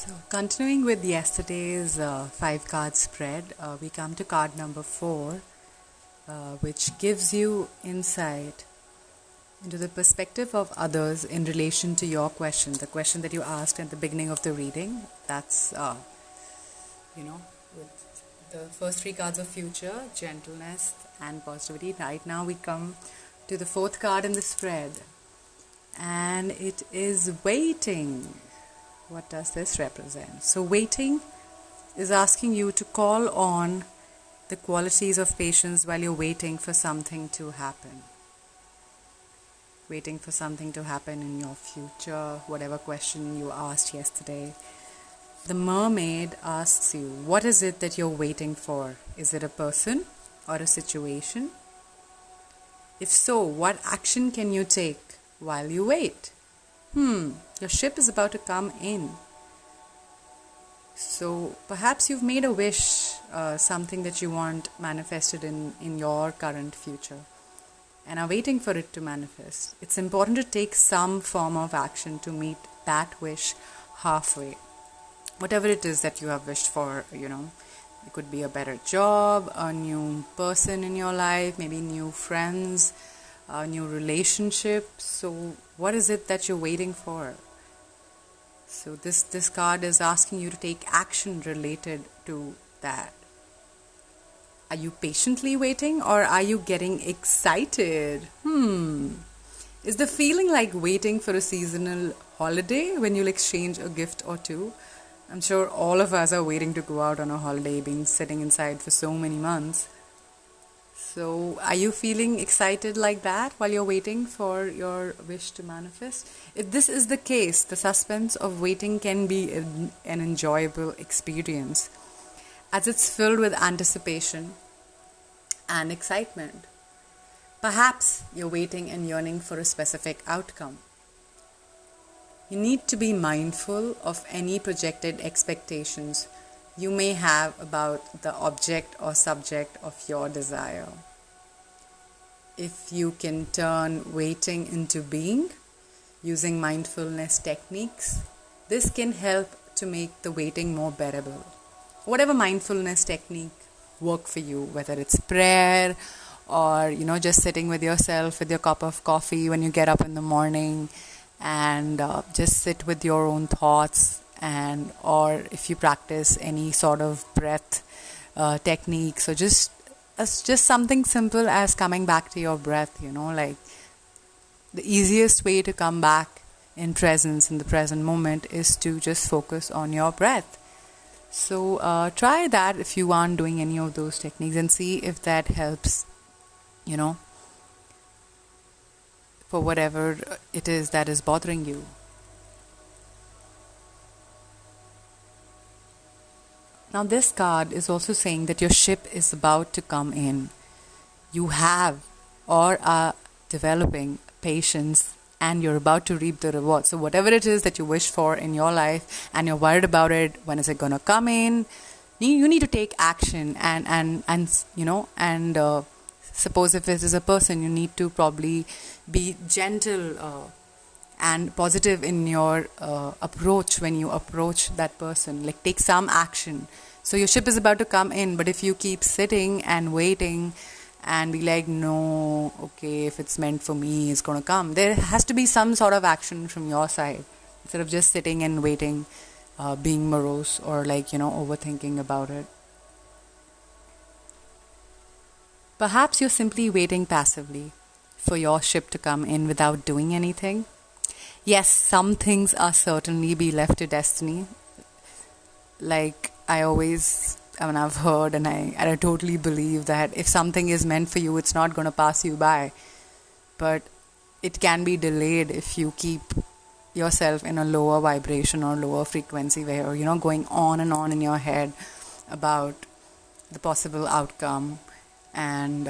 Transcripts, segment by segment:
So, continuing with yesterday's 5 card spread, we come to card number 4, which gives you insight into the perspective of others in relation to your question, the question that you asked at the beginning of the reading. That's, with the first 3 cards of future, gentleness and positivity. Right now, we come to the 4th card in the spread, and it is waiting. What does this represent? So waiting is asking you to call on the qualities of patience while you're waiting for something to happen. Waiting for something to happen in your future, whatever question you asked yesterday. The mermaid asks you, what is it that you're waiting for? Is it a person or a situation? If so, what action can you take while you wait? Your ship is about to come in. So perhaps you've made a wish, something that you want manifested in your current future, and are waiting for it to manifest. It's important to take some form of action to meet that wish halfway. Whatever it is that you have wished for, it could be a better job, a new person in your life, maybe new friends, a new relationship. So what is it that you're waiting for? So this card is asking you to take action related to that. Are you patiently waiting, or are you getting excited? Is the feeling like waiting for a seasonal holiday when you'll exchange a gift or two? I'm sure all of us are waiting to go out on a holiday, been sitting inside for so many months. So are you feeling excited like that while you're waiting for your wish to manifest? If this is the case, the suspense of waiting can be an enjoyable experience, as it's filled with anticipation and excitement. Perhaps you're waiting and yearning for a specific outcome. You need to be mindful of any projected expectations you may have about the object or subject of your desire. If you can turn waiting into being using mindfulness techniques, this can help to make the waiting more bearable. Whatever mindfulness technique work for you, whether it's prayer or just sitting with yourself with your cup of coffee when you get up in the morning and just sit with your own thoughts, or if you practice any sort of breath techniques, or just something simple as coming back to your breath, like the easiest way to come back in presence in the present moment is to just focus on your breath. So try that if you aren't doing any of those techniques, and see if that helps, for whatever it is that is bothering you. Now this card is also saying that your ship is about to come in. You have or are developing patience, and you're about to reap the reward. So whatever it is that you wish for in your life and you're worried about it, when is it going to come in? You need to take action, and suppose if it is a person, you need to probably be gentle and positive in your approach when you approach that person. Like, take some action. So your ship is about to come in, but if you keep sitting and waiting and be like, no, okay, if it's meant for me, it's going to come. There has to be some sort of action from your side, instead of just sitting and waiting, being morose or overthinking about it. Perhaps you're simply waiting passively for your ship to come in without doing anything. Yes, some things are certainly be left to destiny. Like I've heard, and I totally believe that if something is meant for you, it's not going to pass you by. But it can be delayed if you keep yourself in a lower vibration or lower frequency, where you're going on and on in your head about the possible outcome and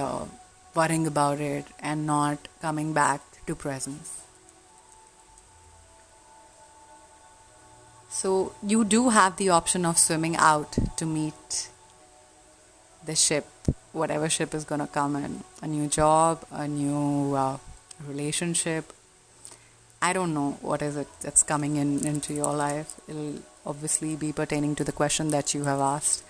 worrying about it and not coming back to presence. So you do have the option of swimming out to meet the ship, whatever ship is going to come in. A new job, a new relationship. I don't know what is it that's coming into your life. obviously be pertaining to the question that you have asked.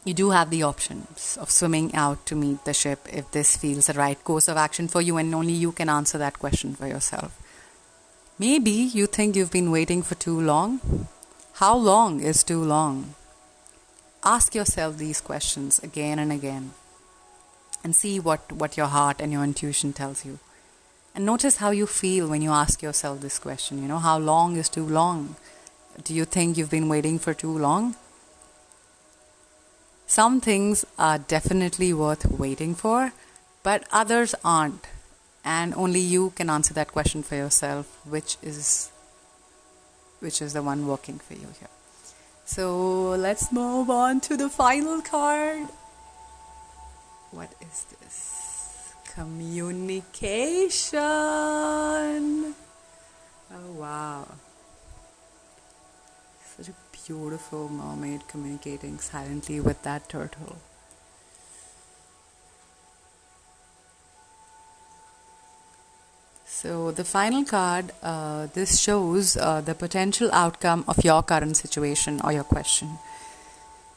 You do have the options of swimming out to meet the ship if this feels the right course of action for you, and only you can answer that question for yourself. Maybe you think you've been waiting for too long. How long is too long? Ask yourself these questions again and again and see what your heart and your intuition tells you. And notice how you feel when you ask yourself this question. How long is too long? Do you think you've been waiting for too long? Some things are definitely worth waiting for, but others aren't. And only you can answer that question for yourself, which is the one working for you here. So let's move on to the final card. What is this? Communication. Oh wow. Such a beautiful mermaid communicating silently with that turtle. So the final card, this shows the potential outcome of your current situation or your question.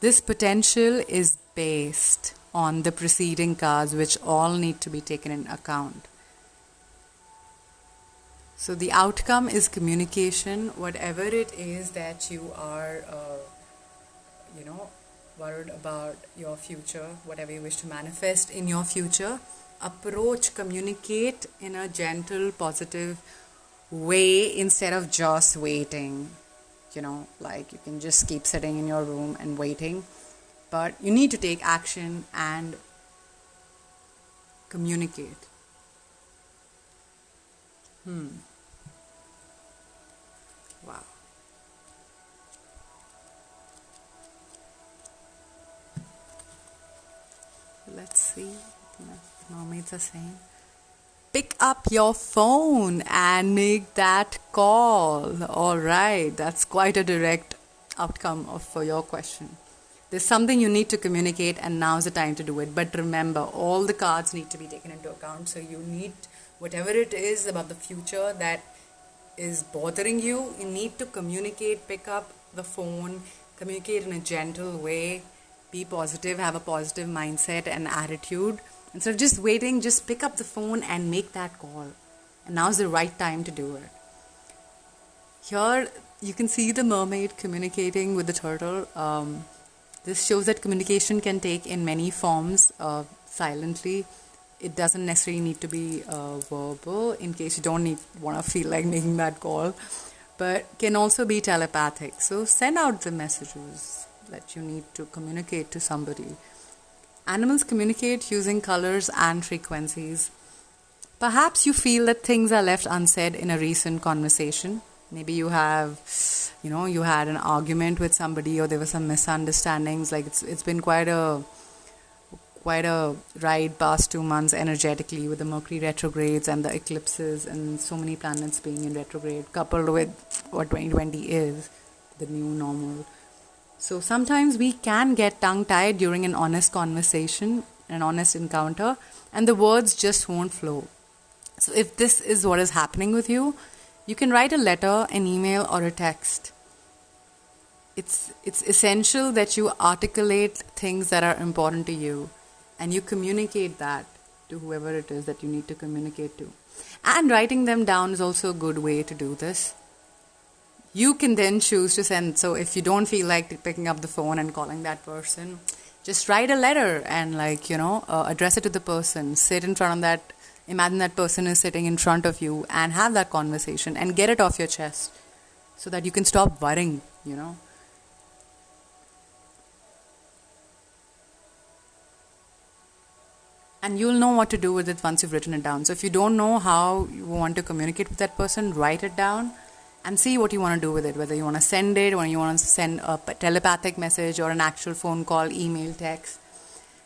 This potential is based on the preceding cards, which all need to be taken in account. So the outcome is communication. Whatever it is that you are, worried about your future, whatever you wish to manifest in your future, communicate in a gentle, positive way instead of just waiting. Like you can just keep sitting in your room and waiting, but you need to take action and communicate. Wow. Let's see what mermaids are saying. Pick up your phone and make that call. All right, that's quite a direct outcome for your question. There's something you need to communicate, and now's the time to do it. But remember, all the cards need to be taken into account. So you need, whatever it is about the future that is bothering you, you need to communicate. Pick up the phone, communicate in a gentle way, be positive, have a positive mindset and attitude. Instead of just waiting, just pick up the phone and make that call. And now's the right time to do it. Here you can see the mermaid communicating with the turtle. This shows that communication can take in many forms silently. It doesn't necessarily need to be verbal, in case you don't want to feel like making that call, but can also be telepathic. So send out the messages that you need to communicate to somebody. Animals communicate using colors and frequencies. Perhaps you feel that things are left unsaid in a recent conversation. Maybe you have, you had an argument with somebody, or there were some misunderstandings. Like it's been quite a ride past 2 months energetically, with the Mercury retrogrades and the eclipses and so many planets being in retrograde, coupled with what 2020 is, the new normal. So sometimes we can get tongue-tied during an honest conversation, an honest encounter, and the words just won't flow. So if this is what is happening with you, you can write a letter, an email, or a text. It's essential that you articulate things that are important to you, and you communicate that to whoever it is that you need to communicate to. And writing them down is also a good way to do this. You can then choose to send. So if you don't feel like picking up the phone and calling that person, just write a letter and address it to the person. Sit in front of that. Imagine that person is sitting in front of you and have that conversation and get it off your chest so that you can stop worrying, And you'll know what to do with it once you've written it down. So if you don't know how you want to communicate with that person, write it down and see what you want to do with it. Whether you want to send it, or you want to send a telepathic message or an actual phone call, email, text.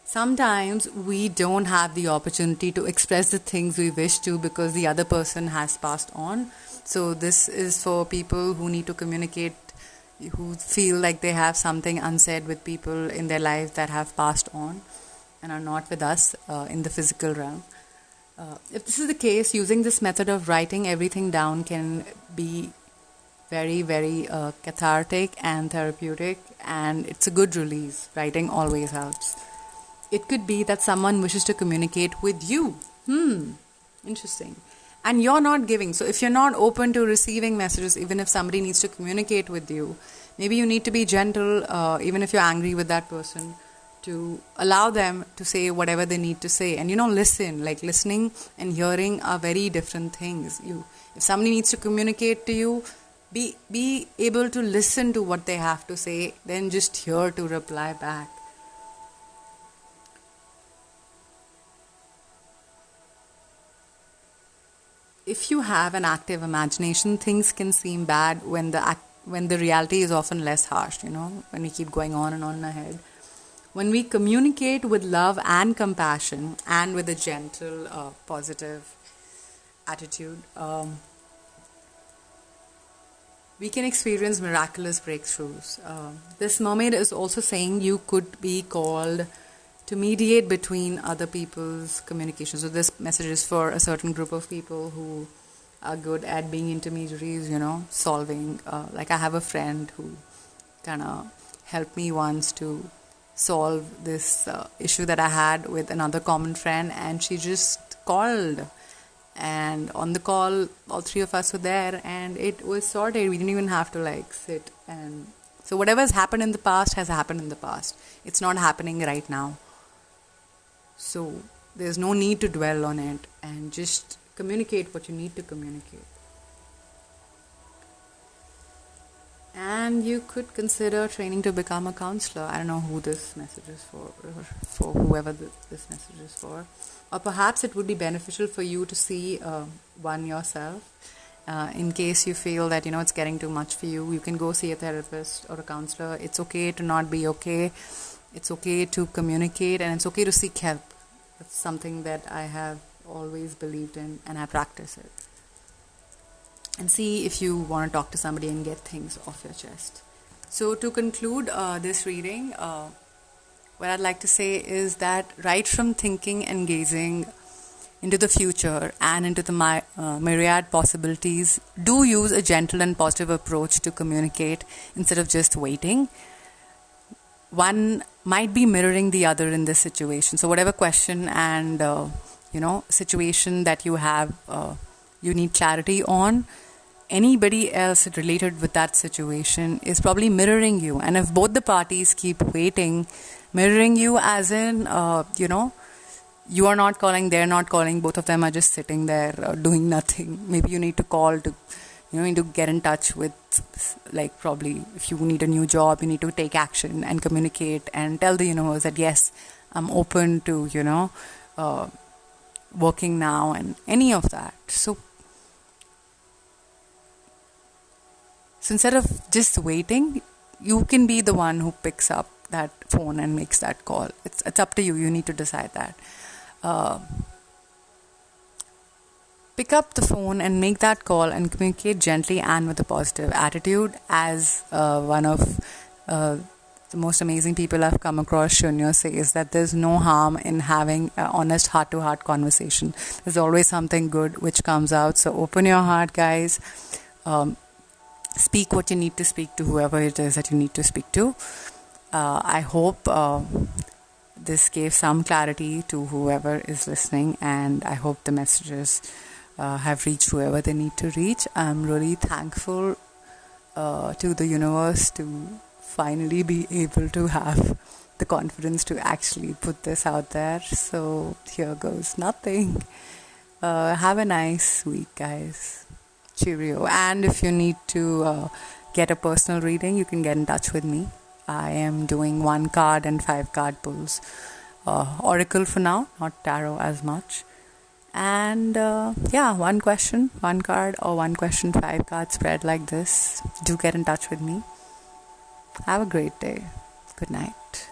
Sometimes we don't have the opportunity to express the things we wish to because the other person has passed on. So this is for people who need to communicate, who feel like they have something unsaid with people in their life that have passed on and are not with us in the physical realm. If this is the case, using this method of writing everything down can be very, very cathartic and therapeutic, and it's a good release. Writing always helps. It could be that someone wishes to communicate with you. Interesting. And you're not giving. So if you're not open to receiving messages, even if somebody needs to communicate with you, maybe you need to be gentle, even if you're angry with that person, to allow them to say whatever they need to say. And listen. Like, listening and hearing are very different things. If somebody needs to communicate to you, be able to listen to what they have to say, then just hear to reply back. If you have an active imagination, things can seem bad when the reality is often less harsh, when we keep going on and on in our head. When we communicate with love and compassion and with a gentle, positive attitude, we can experience miraculous breakthroughs. This mermaid is also saying you could be called to mediate between other people's communication. So this message is for a certain group of people who are good at being intermediaries, solving. Like, I have a friend who kind of helped me once to solve this issue that I had with another common friend, and she just called. And on the call, all three of us were there, and it was sorted. We didn't even have to sit. And so whatever has happened in the past has happened in the past. It's not happening right now. So there's no need to dwell on it, and just communicate what you need to communicate. And you could consider training to become a counselor. I don't know who this message is for, or for whoever this message is for. Or perhaps it would be beneficial for you to see one yourself. In case you feel that, it's getting too much for you, you can go see a therapist or a counselor. It's okay to not be okay. It's okay to communicate, and it's okay to seek help. That's something that I have always believed in, and I practice it. And see if you want to talk to somebody and get things off your chest. So to conclude this reading, what I'd like to say is that right from thinking and gazing into the future and into the myriad possibilities, do use a gentle and positive approach to communicate instead of just waiting. One might be mirroring the other in this situation. So whatever question and situation that you have, you need clarity on, anybody else related with that situation is probably mirroring you. And if both the parties keep waiting, mirroring you as in, you are not calling, they're not calling, both of them are just sitting there doing nothing. Maybe you need to call to, you need to get in touch with, probably if you need a new job, you need to take action and communicate and tell the universe that, yes, I'm open to, working now and any of that. So instead of just waiting, you can be the one who picks up that phone and makes that call. It's up to you. You need to decide that. Pick up the phone and make that call and communicate gently and with a positive attitude. As one of the most amazing people I've come across, Shunya, says that there's no harm in having an honest heart-to-heart conversation. There's always something good which comes out. So open your heart, guys. Speak what you need to speak to whoever it is that you need to speak to. I hope this gave some clarity to whoever is listening, and I hope the messages have reached whoever they need to reach. I'm really thankful to the universe to finally be able to have the confidence to actually put this out there. So here goes nothing. Have a nice week, guys. Cheerio. And if you need to get a personal reading, you can get in touch with me. I am doing 1 card and 5 card pulls. Oracle for now, not tarot as much. And 1 question, 1 card, or 1 question, 5 card spread like this. Do get in touch with me. Have a great day. Good night.